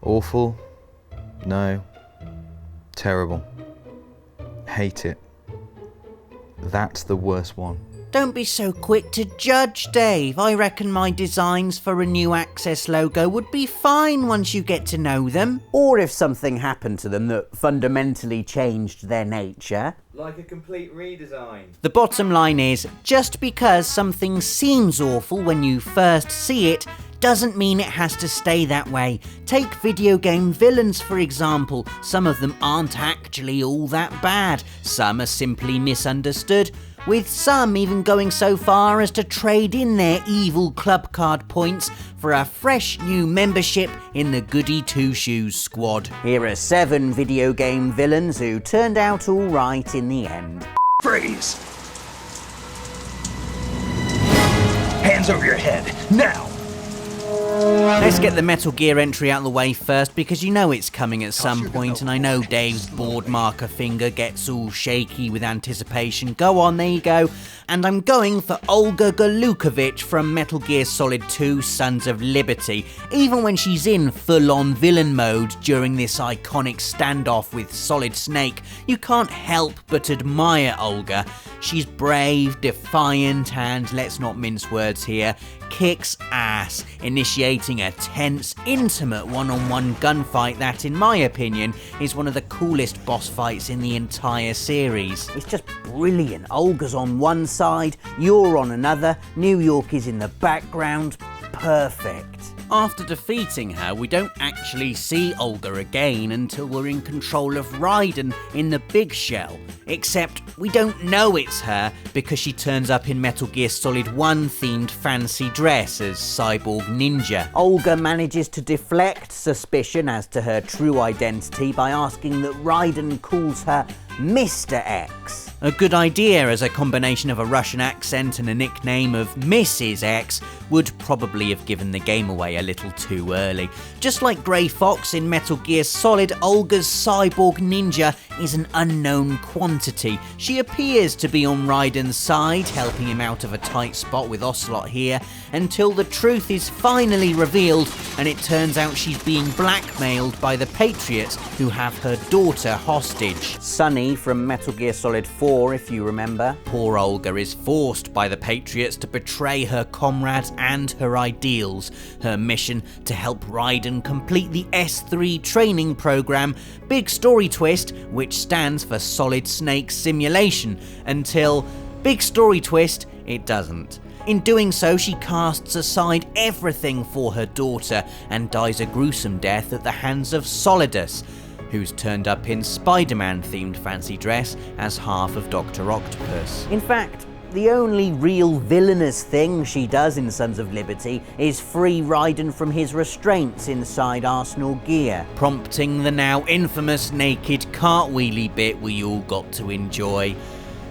Awful? No. Terrible. Hate it. That's the worst one. Don't be so quick to judge, Dave. I reckon my designs for a new Access logo would be fine once you get to know them. Or if something happened to them that fundamentally changed their nature. Like a complete redesign. The bottom line is, just because something seems awful when you first see it, doesn't mean it has to stay that way. Take video game villains, for example. Some of them aren't actually all that bad. Some are simply misunderstood, with some even going so far as to trade in their evil club card points for a fresh new membership in the Goody Two Shoes squad. Here are 7 video game villains who turned out all right in the end. Freeze! Hands over your head, now! Let's get the Metal Gear entry out of the way first, because you know it's coming at some point, and I know Dave's board marker finger gets all shaky with anticipation. Go on, there you go. And I'm going for Olga Galovich from Metal Gear Solid 2 Sons of Liberty. Even when she's in full-on villain mode during this iconic standoff with Solid Snake, you can't help but admire Olga. She's brave, defiant, and, let's not mince words here, kicks ass, initiating a tense, intimate one-on-one gunfight that, in my opinion, is one of the coolest boss fights in the entire series. It's just brilliant. Olga's on one side, you're on another, New York is in the background. Perfect. After defeating her, we don't actually see Olga again until we're in control of Raiden in the big shell. Except we don't know it's her because she turns up in Metal Gear Solid 1 themed fancy dress as Cyborg Ninja. Olga manages to deflect suspicion as to her true identity by asking that Raiden calls her Mr. X. A good idea, as a combination of a Russian accent and a nickname of Mrs. X would probably have given the game away a little too early. Just like Grey Fox in Metal Gear Solid, Olga's Cyborg Ninja is an unknown quantity. She appears to be on Raiden's side, helping him out of a tight spot with Ocelot here, until the truth is finally revealed and it turns out she's being blackmailed by the Patriots, who have her daughter hostage. Sonny from Metal Gear Solid 4, if you remember. Poor Olga is forced by the Patriots to betray her comrades and her ideals. Her mission to help Raiden complete the S3 training program. Big story twist, which stands for Solid Snake Simulation, until, big story twist, it doesn't. In doing so, she casts aside everything for her daughter and dies a gruesome death at the hands of Solidus, who's turned up in Spider-Man themed fancy dress as half of Dr. Octopus. In fact, the only real villainous thing she does in Sons of Liberty is free Raiden from his restraints inside Arsenal gear, prompting the now infamous naked cartwheely bit we all got to enjoy.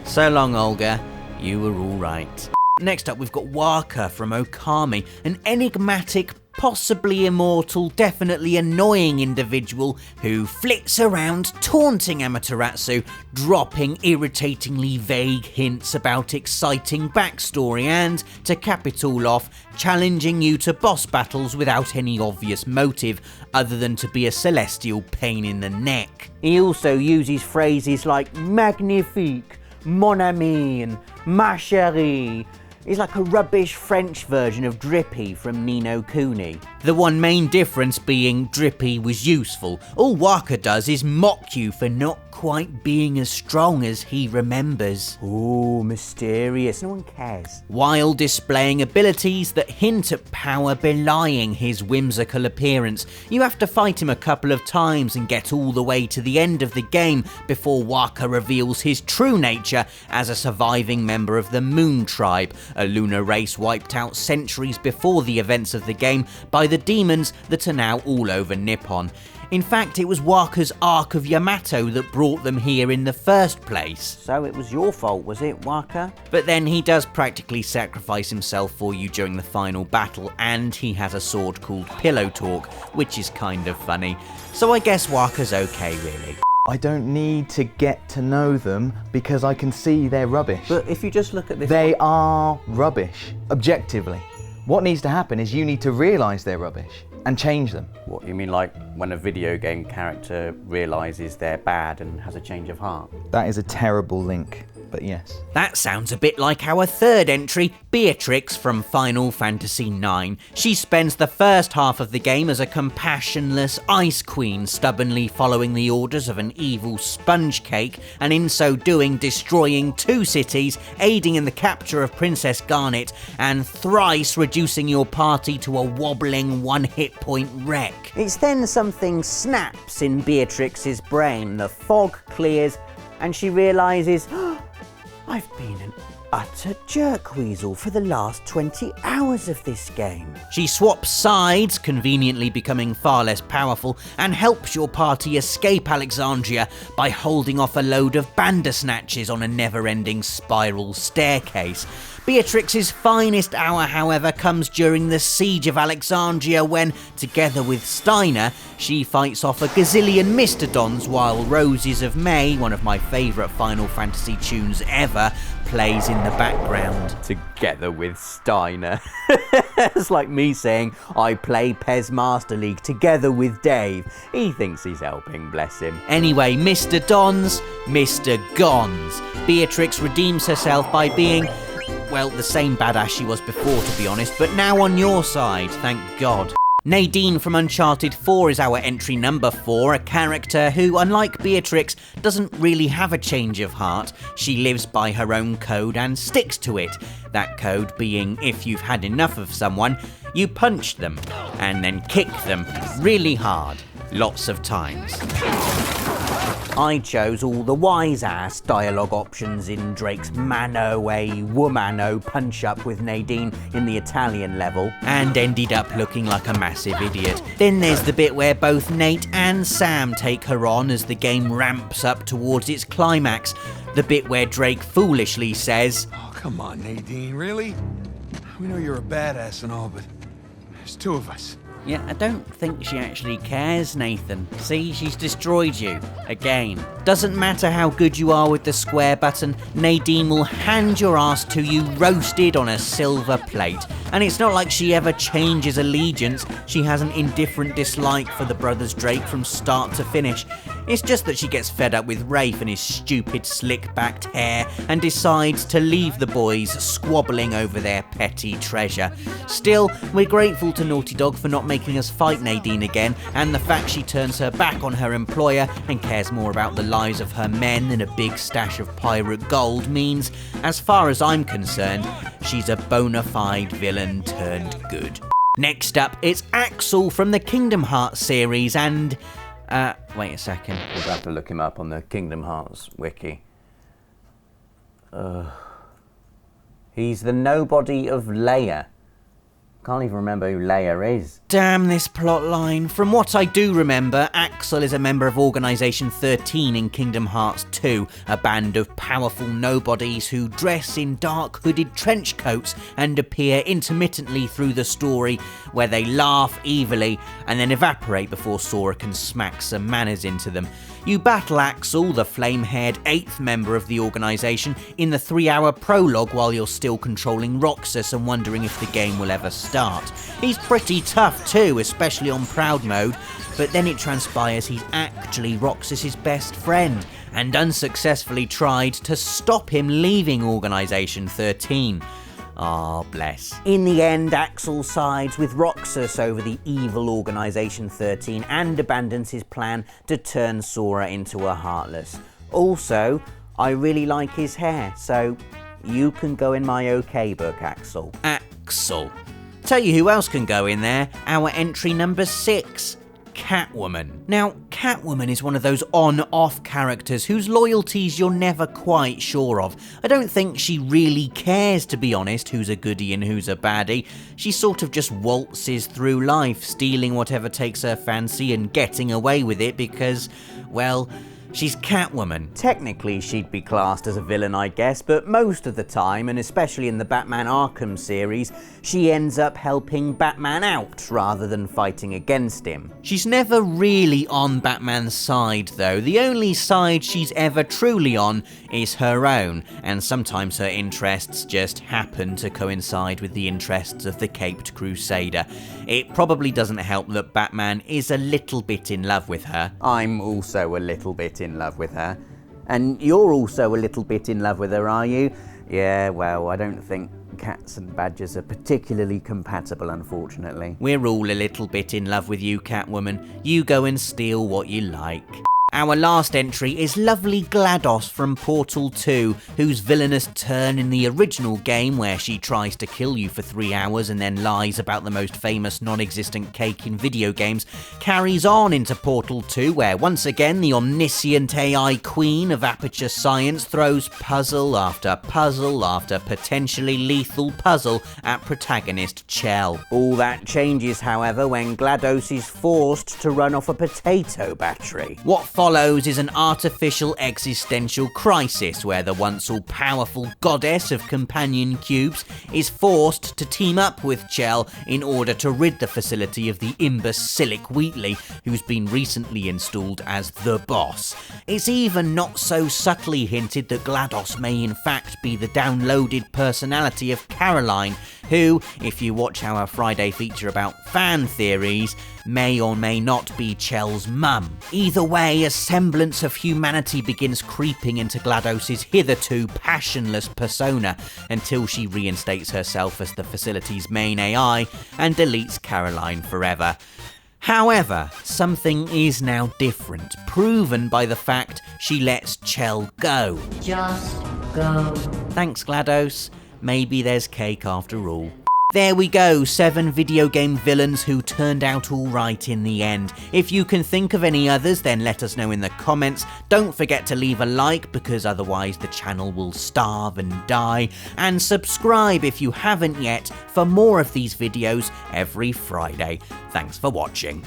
So long, Olga, you were all right. Next up, we've got Waka from Okami, an enigmatic, possibly immortal, definitely annoying individual who flits around taunting Amaterasu, dropping irritatingly vague hints about exciting backstory and, to cap it all off, challenging you to boss battles without any obvious motive other than to be a celestial pain in the neck. He also uses phrases like magnifique, mon ami and ma chérie. He's like a rubbish French version of Drippy from Ni no Kuni. The one main difference being Drippy was useful. All Waka does is mock you for not quite being as strong as he remembers. Ooh, mysterious, no one cares. While displaying abilities that hint at power belying his whimsical appearance. You have to fight him a couple of times and get all the way to the end of the game before Waka reveals his true nature as a surviving member of the Moon Tribe, a lunar race wiped out centuries before the events of the game by the demons that are now all over Nippon. In fact, it was Waka's Ark of Yamato that brought them here in the first place. So it was your fault, was it, Waka? But then he does practically sacrifice himself for you during the final battle, and he has a sword called Pillow Talk, which is kind of funny. So I guess Waka's okay, really. I don't need to get to know them because I can see they're rubbish. But if you just look at this... They are rubbish, objectively. What needs to happen is you need to realise they're rubbish. and change them. What, you mean like when a video game character realises they're bad and has a change of heart? That is a terrible link, but yes. That sounds a bit like our third entry, Beatrix from Final Fantasy IX. She spends the first half of the game as a compassionless ice queen, stubbornly following the orders of an evil sponge cake, and in so doing destroying 2 cities, aiding in the capture of Princess Garnet, and thrice reducing your party to a wobbling 1-hit point wreck. It's then something snaps in Beatrix's brain, the fog clears, and she realises, I've been an utter jerkweasel for the last 20 hours of this game. She swaps sides, conveniently becoming far less powerful, and helps your party escape Alexandria by holding off a load of bandersnatches on a never-ending spiral staircase. Beatrix's finest hour, however, comes during the Siege of Alexandria when, together with Steiner, she fights off a gazillion Mistodons while Roses of May, one of my favourite Final Fantasy tunes ever, plays in the background. Together with Steiner. It's like me saying I play Pez Master League together with Dave. He thinks he's helping, bless him. Anyway, Mr. Dons, Mr. Gons. Beatrix redeems herself by being, well, the same badass she was before, to be honest, but now on your side, thank God. Nadine from Uncharted 4 is our entry number 4, a character who, unlike Beatrix, doesn't really have a change of heart. She lives by her own code and sticks to it. That code being, if you've had enough of someone, you punch them, and then kick them really hard, lots of times. I chose all the wise-ass dialogue options in Drake's Mano a Womano punch-up with Nadine in the Italian level, and ended up looking like a massive idiot. Then there's the bit where both Nate and Sam take her on as the game ramps up towards its climax. The bit where Drake foolishly says, Oh, come on, Nadine, really? We know you're a badass and all, but there's 2 of us. Yeah, I don't think she actually cares, Nathan. See, she's destroyed you. Again. Doesn't matter how good you are with the square button, Nadine will hand your ass to you roasted on a silver plate. And it's not like she ever changes allegiance. She has an indifferent dislike for the brothers Drake from start to finish. It's just that she gets fed up with Rafe and his stupid slick-backed hair and decides to leave the boys squabbling over their petty treasure. Still, we're grateful to Naughty Dog for not making us fight Nadine again, and the fact she turns her back on her employer and cares more about the lives of her men than a big stash of pirate gold means, as far as I'm concerned, she's a bona fide villain turned good. Next up, it's Axel from the Kingdom Hearts series and... wait a second. We'll have to look him up on the Kingdom Hearts wiki. He's the nobody of Leia. Can't even remember who Leia is. Damn this plotline. From what I do remember, Axel is a member of Organisation 13 in Kingdom Hearts 2, a band of powerful nobodies who dress in dark hooded trench coats and appear intermittently through the story, where they laugh evilly and then evaporate before Sora can smack some manners into them. You battle Axel, the flame-haired 8th member of the organisation, in the 3-hour prologue while you're still controlling Roxas and wondering if the game will ever start. He's pretty tough too, especially on Proud Mode, but then it transpires he's actually Roxas's best friend, and unsuccessfully tried to stop him leaving Organisation 13. Ah, bless. In the end, Axel sides with Roxas over the evil Organisation 13 and abandons his plan to turn Sora into a Heartless. Also, I really like his hair, so you can go in my OK book, Axel. Axel. Tell you who else can go in there, our entry number 6. Catwoman. Now, Catwoman is one of those on-off characters whose loyalties you're never quite sure of. I don't think she really cares, to be honest, who's a goodie and who's a baddie. She sort of just waltzes through life, stealing whatever takes her fancy and getting away with it because, well, She's Catwoman. Technically, she'd be classed as a villain, I guess, but most of the time, and especially in the Batman Arkham series, she ends up helping Batman out rather than fighting against him. She's never really on Batman's side, though. The only side she's ever truly on is her own, and sometimes her interests just happen to coincide with the interests of the Caped Crusader. It probably doesn't help that Batman is a little bit in love with her. I'm also a little bit in love with her. And you're also a little bit in love with her, are you? Yeah, well, I don't think cats and badgers are particularly compatible, unfortunately. We're all a little bit in love with you, Catwoman. You go and steal what you like. Our last entry is lovely GLaDOS from Portal 2, whose villainous turn in the original game, where she tries to kill you for 3 hours and then lies about the most famous non-existent cake in video games, carries on into Portal 2, where once again the omniscient AI queen of aperture science throws puzzle after puzzle after potentially lethal puzzle at protagonist Chell. All that changes, however, when GLaDOS is forced to run off a potato battery. What follows is an artificial existential crisis where the once all-powerful goddess of companion cubes is forced to team up with Chell in order to rid the facility of the imbecilic Wheatley, who's been recently installed as the boss. It's even not so subtly hinted that GLaDOS may in fact be the downloaded personality of Caroline, who, if you watch our Friday feature about fan theories, may or may not be Chell's mum. Either way, a semblance of humanity begins creeping into GLaDOS's hitherto passionless persona until she reinstates herself as the facility's main AI and deletes Caroline forever. However, something is now different, proven by the fact she lets Chell go. Just go. Thanks, GLaDOS. Maybe there's cake after all. There we go, 7 video game villains who turned out alright in the end. If you can think of any others, then let us know in the comments. Don't forget to leave a like, because otherwise the channel will starve and die. And subscribe if you haven't yet for more of these videos every Friday. Thanks for watching.